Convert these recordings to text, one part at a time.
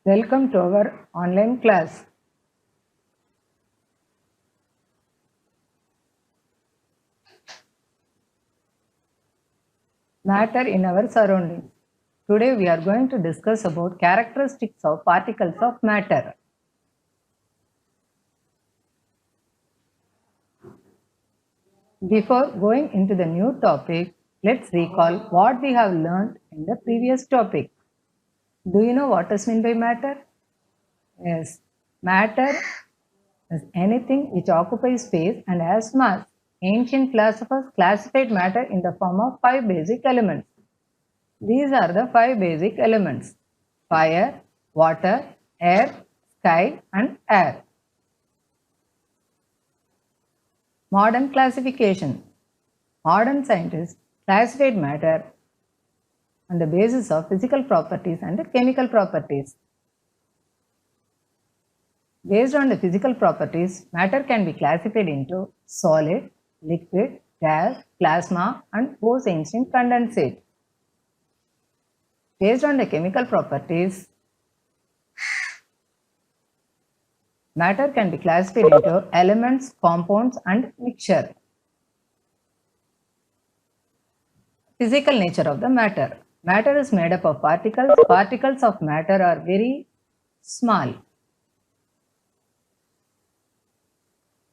Welcome to our online class. Matter in our surroundings. Today we are going to discuss about characteristics of particles of matter. Before going into the new topic, let's recall what we have learned in the previous topic. Do you know what is meant by matter? Yes, matter is anything which occupies space and has mass. Ancient philosophers classified matter in the form of 5 basic elements. These are the 5 basic elements: fire, water, air, sky, and air. Modern classification. Modern scientists classified matter on the basis of physical properties and chemical properties. Based on the physical properties, matter can be classified into solid, liquid, gas, plasma, and Bose-Einstein condensate. Based on the chemical properties, matter can be classified into elements, compounds, and mixture. Physical nature of the matter. Matter is made up of particles. Particles of matter are very small.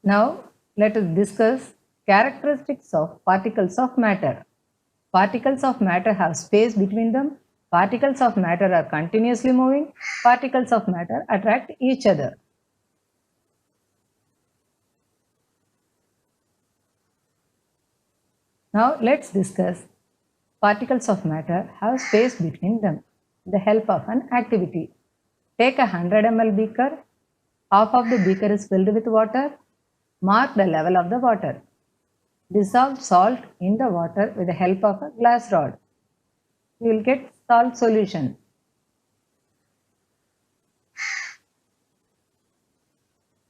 Now, let us discuss characteristics of particles of matter. Particles of matter have space between them. Particles of matter are continuously moving. Particles of matter attract each other. Now, let's discuss particles of matter have space between them with the help of an activity. Take a 100 ml beaker. Half of the beaker is filled with water. Mark the level of the water. Dissolve salt in the water with the help of a glass rod. You will get salt solution.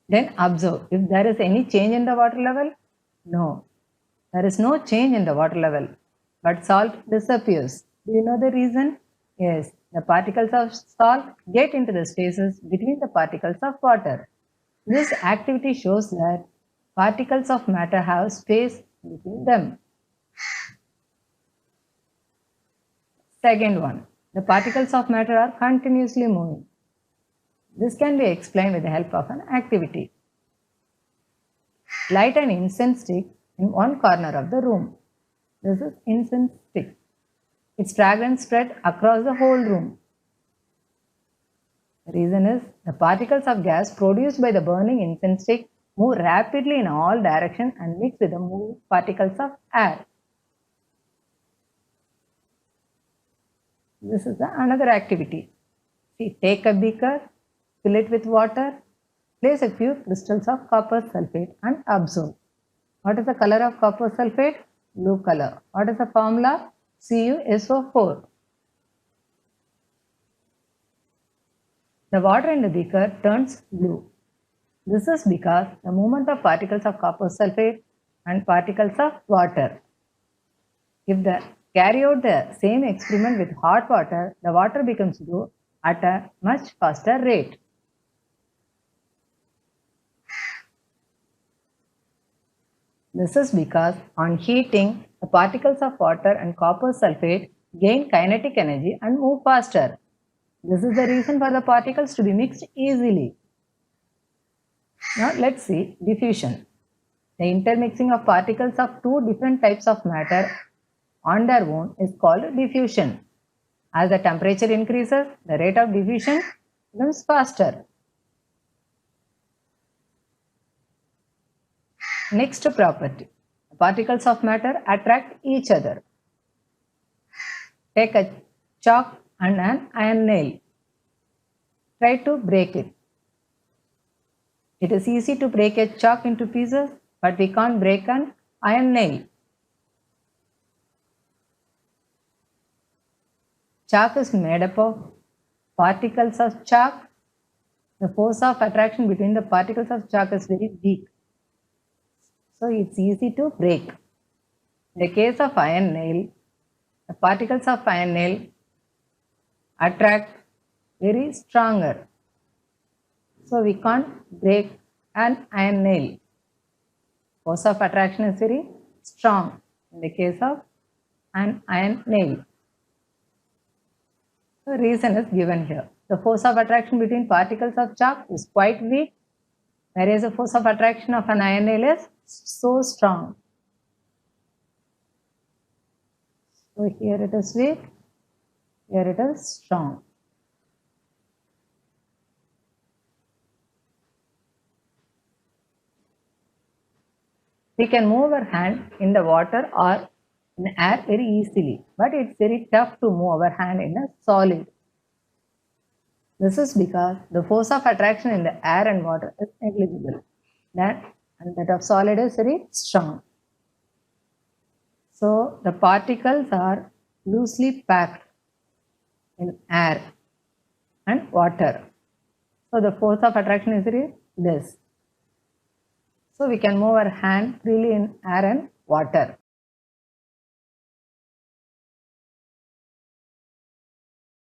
Then observe if there is any change in the water level. No, there is no change in the water level, but salt disappears. Do you know the reason? Yes, the particles of salt get into the spaces between the particles of water. This activity shows that particles of matter have space between them. Second one, the particles of matter are continuously moving. This can be explained with the help of an activity. Light an incense stick in one corner of the room. This is incense stick. Its fragrance spread across the whole room. The reason is the particles of gas produced by the burning incense stick move rapidly in all directions and mix with the moving particles of air. This is another activity. See, take a beaker, fill it with water, place a few crystals of copper sulfate and observe. What is the color of copper sulfate? Blue color. What is the formula? CuSO4. The water in the beaker turns blue. This is because the movement of particles of copper sulfate and particles of water. If they carry out the same experiment with hot water, the water becomes blue at a much faster rate. This is because on heating, the particles of water and copper sulfate gain kinetic energy and move faster. This is the reason for the particles to be mixed easily. Now let's see diffusion. The intermixing of particles of two different types of matter on their own is called diffusion. As the temperature increases, the rate of diffusion becomes faster. Next property. Particles of matter attract each other. Take a chalk and an iron nail. Try to break it. It is easy to break a chalk into pieces, but we can't break an iron nail. Chalk is made up of particles of chalk. The force of attraction between the particles of chalk is very weak, so it's easy to break. In the case of iron nail, the particles of iron nail attract very stronger. So we can't break an iron nail. Force of attraction is very strong in the case of an iron nail. The reason is given here. The force of attraction between particles of chalk is quite weak, whereas the force of attraction of an iron nail is so strong. So here it is weak, here it is strong. We can move our hand in the water or in air very easily, but it's very tough to move our hand in a solid. This is because the force of attraction in the air and water is negligible. That of solid is very strong. So the particles are loosely packed in air and water. So the force of attraction is very less. So we can move our hand freely in air and water.